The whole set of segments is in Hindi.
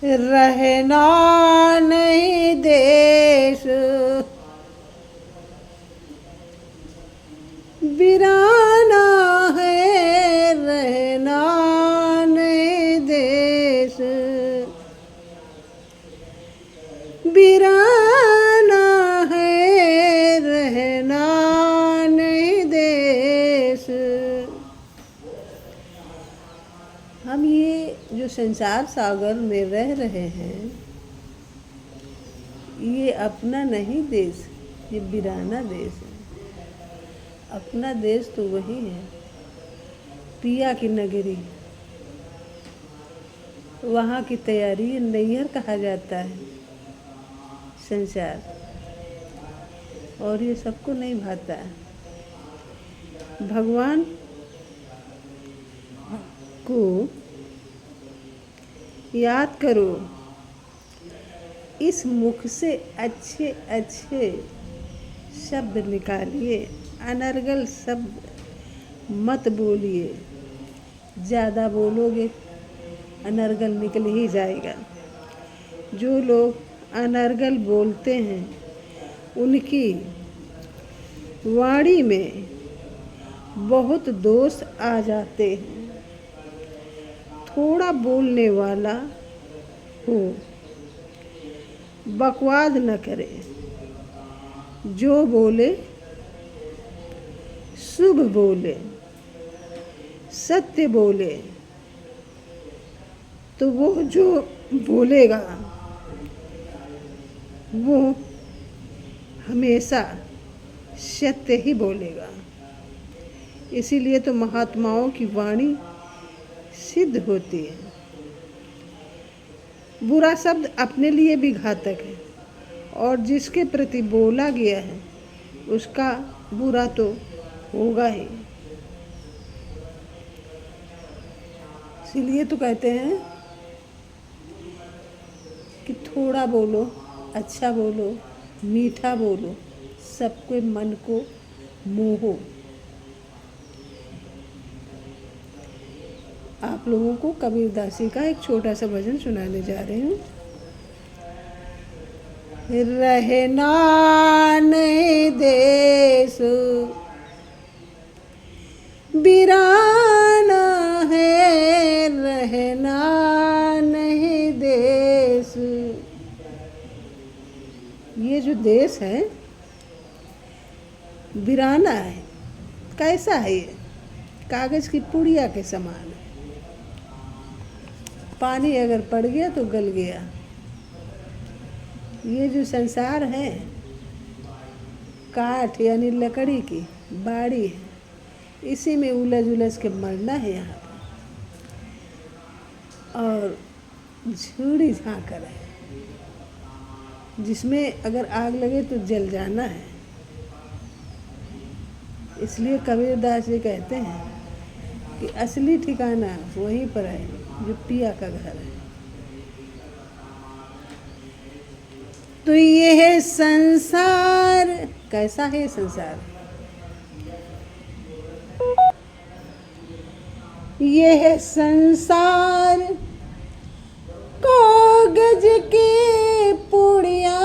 रहना नहीं देश, वीराना है रहना नहीं देश, वीराना है रहना नहीं देश। हम ये जो संसार सागर में रह रहे हैं, ये अपना नहीं देश, ये वीराना देश है। अपना देश तो वही है, पिया की नगरी, वहाँ की तैयारी नैहर कहा जाता है संसार, और ये सबको नहीं भाता है। भगवान को याद करो, इस मुख से अच्छे अच्छे शब्द निकालिए, अनर्गल शब्द मत बोलिए। ज़्यादा बोलोगे अनर्गल निकल ही जाएगा। जो लोग अनर्गल बोलते हैं उनकी वाणी में बहुत दोष आ जाते हैं। थोड़ा बोलने वाला हो, बकवाद न करे, जो बोले शुभ बोले, सत्य बोले, तो वो जो बोलेगा वो हमेशा सत्य ही बोलेगा। इसीलिए तो महात्माओं की वाणी सिद्ध होती है। बुरा शब्द अपने लिए भी घातक है, और जिसके प्रति बोला गया है उसका बुरा तो होगा ही। इसीलिए तो कहते हैं कि थोड़ा बोलो, अच्छा बोलो, मीठा बोलो, सबके मन को मोहो। आप लोगों को कबीरदासी का एक छोटा सा भजन सुनाने जा रही हूँ। रहना नहीं देश, वीराना है रहना नहीं देश। ये जो देश है वीराना है। कैसा है ये? कागज की पुड़िया के समान है। पानी अगर पड़ गया तो गल गया। ये जो संसार है काठ यानी लकड़ी की बाड़ी है, इसी में उलझ उलझ के मरना है यहाँ पर। और झूड़ी झांकर है, जिसमें अगर आग लगे तो जल जाना है। इसलिए कबीरदास जी कहते हैं कि असली ठिकाना वहीं पर है जो पिया का घर है। तो ये है संसार। कैसा है संसार? ये है संसार कागज की पुड़िया,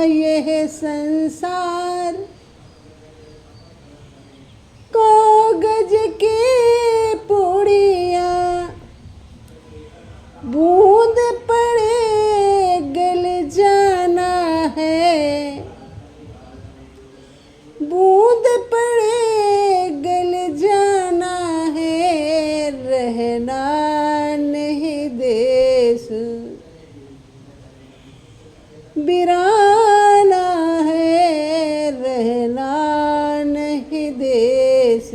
ये है संसार कागज की पुड़िया। बूंद पड़े गल जाना है, बूंद पड़े गल जाना है, रहना नहीं देश, वीराना है रहना नहीं देश,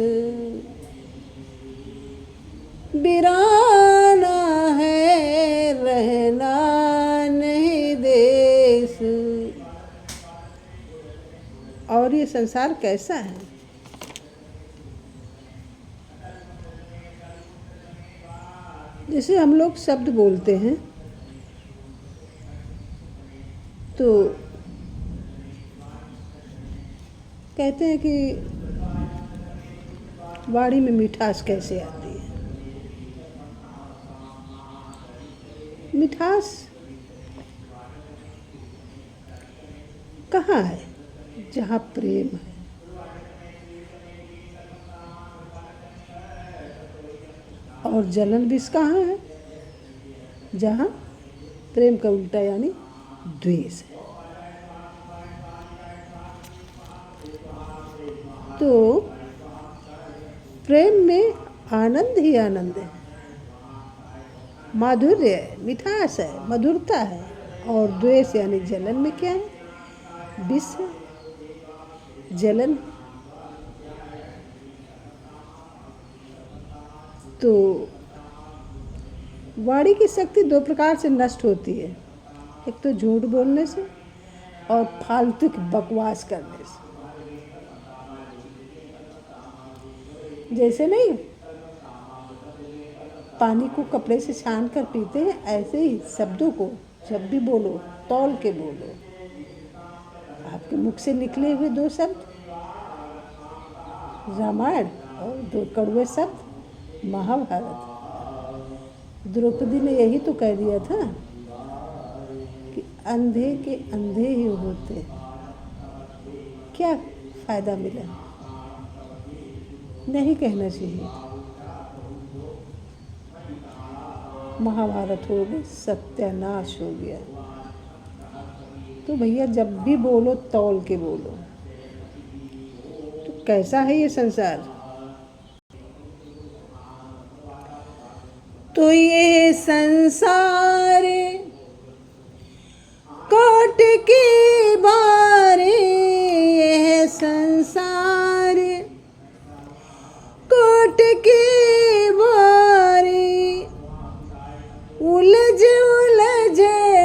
वीराना है रहना नहीं देश। और ये संसार कैसा है? जैसे हम लोग शब्द बोलते हैं तो कहते हैं कि वाणी में मिठास कैसे आती है। मिठास कहाँ है? जहाँ प्रेम है। और जलन विष कहाँ है? जहाँ प्रेम का उल्टा यानी द्वेष है। तो प्रेम में आनंद ही आनंद है, माधुर्य है, मिठास है, मधुरता है। और द्वेष यानी जलन में क्या है? विष है, जलन। तो वाणी की शक्ति दो प्रकार से नष्ट होती है, एक तो झूठ बोलने से और फालतू की बकवास करने से। जैसे नहीं पानी को कपड़े से छान कर पीते हैं, ऐसे ही शब्दों को जब भी बोलो तौल के बोलो। आपके मुख से निकले हुए दो शब्द रामायण और दो कड़वे शब्द महाभारत। द्रौपदी ने यही तो कह दिया था कि अंधे के अंधे ही होते, क्या फायदा मिला? नहीं कहना चाहिए। महाभारत हो गई, सत्यानाश हो गया। तो भैया जब भी बोलो तौल के बोलो। तो कैसा है ये संसार? तो ये संसार कोट के बारे, यह संसार कोट के बारे, उलझ उलझ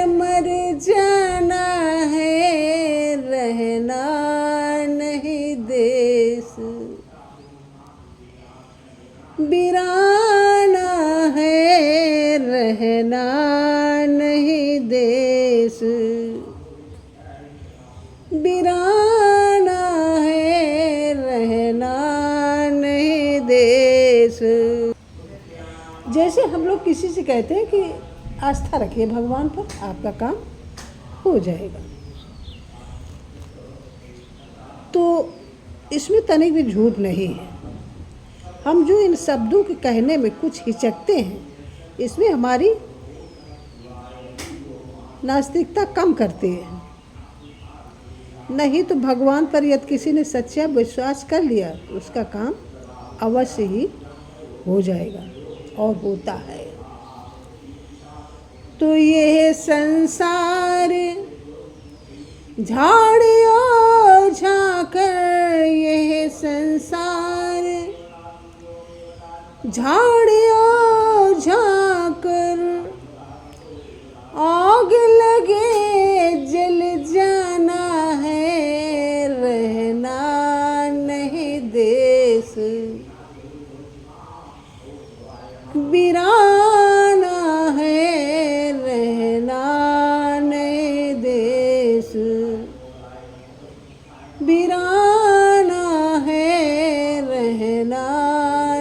मर जाना है, रहना नहीं देश, बिराना है, रहना नहीं देश, बिराना है, रहना नहीं देश। जैसे हम लोग किसी से कहते हैं कि आस्था रखिए भगवान पर, आपका काम हो जाएगा, तो इसमें तनिक भी झूठ नहीं है। हम जो इन शब्दों के कहने में कुछ हिचकते हैं, इसमें हमारी नास्तिकता कम करती है। नहीं तो भगवान पर यदि किसी ने सच्चा विश्वास कर लिया तो उसका काम अवश्य ही हो जाएगा और होता है। तो यह संसार झाड़ियों झांकर, यह संसार झाड़ियों झांकर, आग लगे जल जाना है, रहना नहीं देश, बिराना है, रहना नहीं देश, बिराना है, रहना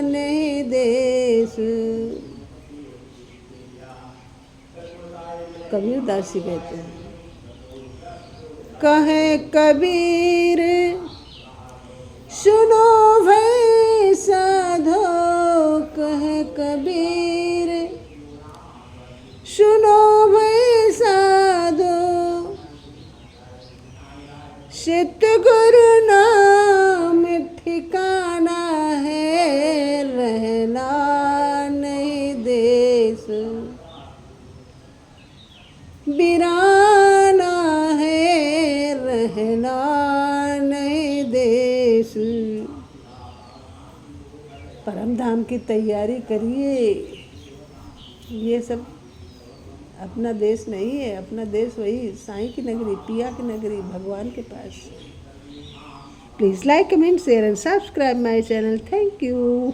नहीं देश। कबीरदास जी कहते हैं, कहे कबीर सुनो भई साधो, कहे कबीर सुनो भई साधो, चित गुरु नाम ठिकाना है, रहना नहीं देश, बिराना है, रहना नहीं देश। परम धाम की तैयारी करिए। ये सब अपना देश नहीं है, अपना देश वही साईं की नगरी, पिया की नगरी, भगवान के पास। Please like, comment, share and subscribe my channel. Thank you.